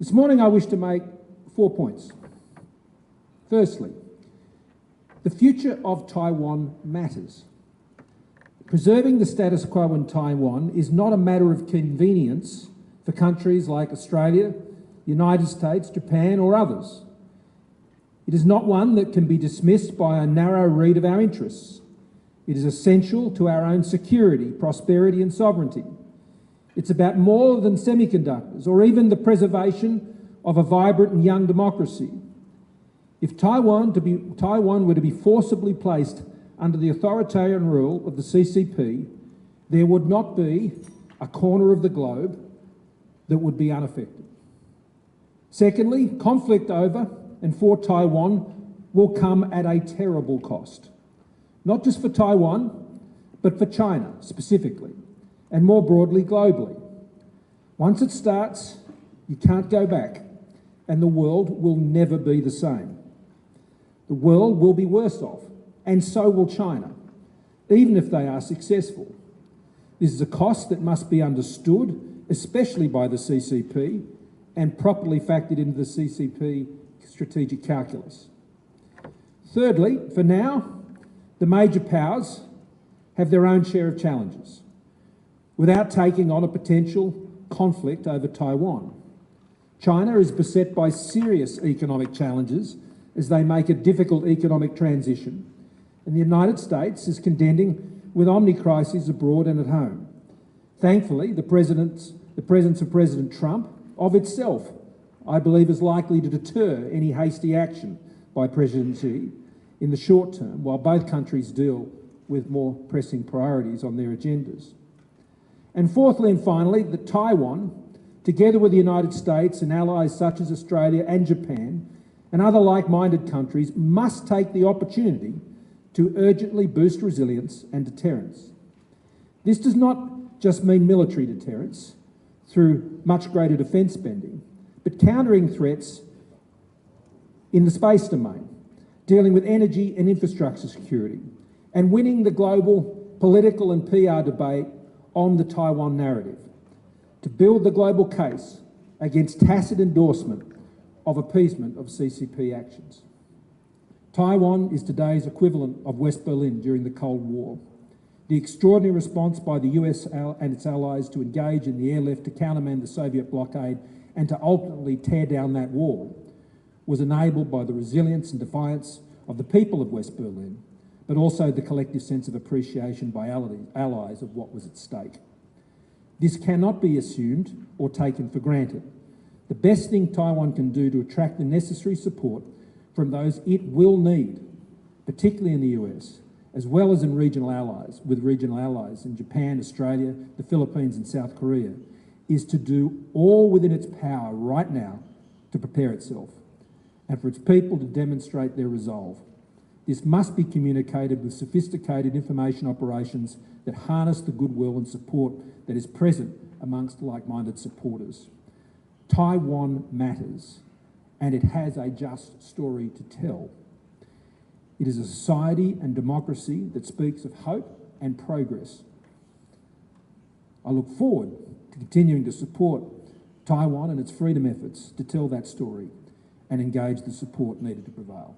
This morning I wish to make 4 points. Firstly, the future of Taiwan matters. Preserving the status quo in Taiwan is not a matter of convenience for countries like Australia, United States, Japan or others. It is not one that can be dismissed by a narrow read of our interests. It is essential to our own security, prosperity and sovereignty. It's about more than semiconductors or even the preservation of a vibrant and young democracy. If Taiwan were to be forcibly placed under the authoritarian rule of the CCP, there would not be a corner of the globe that would be unaffected. Secondly, conflict over and for Taiwan will come at a terrible cost, not just for Taiwan, but for China specifically, and more broadly globally. Once it starts, you can't go back, and the world will never be the same. The world will be worse off, and so will China, even if they are successful. This is a cost that must be understood, especially by the CCP, and properly factored into the CCP strategic calculus. Thirdly, for now, the major powers have their own share of challenges without taking on a potential conflict over Taiwan. China is beset by serious economic challenges as they make a difficult economic transition, and the United States is contending with omni-crises abroad and at home. Thankfully, the presence of President Trump of itself, I believe, is likely to deter any hasty action by President Xi in the short term, while both countries deal with more pressing priorities on their agendas. And fourthly and finally, that Taiwan, together with the United States and allies such as Australia and Japan and other like-minded countries, must take the opportunity to urgently boost resilience and deterrence. This does not just mean military deterrence through much greater defence spending, but countering threats in the space domain, dealing with energy and infrastructure security, and winning the global political and PR debate on the Taiwan narrative, to build the global case against tacit endorsement of appeasement of CCP actions. Taiwan is today's equivalent of West Berlin during the Cold War. The extraordinary response by the US and its allies to engage in the airlift to countermand the Soviet blockade and to ultimately tear down that wall was enabled by the resilience and defiance of the people of West Berlin, but also the collective sense of appreciation by allies of what was at stake. This cannot be assumed or taken for granted. The best thing Taiwan can do to attract the necessary support from those it will need, particularly in the US, as well as in regional allies, in Japan, Australia, the Philippines and South Korea, is to do all within its power right now to prepare itself and for its people to demonstrate their resolve. This must be communicated with sophisticated information operations that harness the goodwill and support that is present amongst like-minded supporters. Taiwan matters, and it has a just story to tell. It is a society and democracy that speaks of hope and progress. I look forward to continuing to support Taiwan and its freedom efforts to tell that story and engage the support needed to prevail.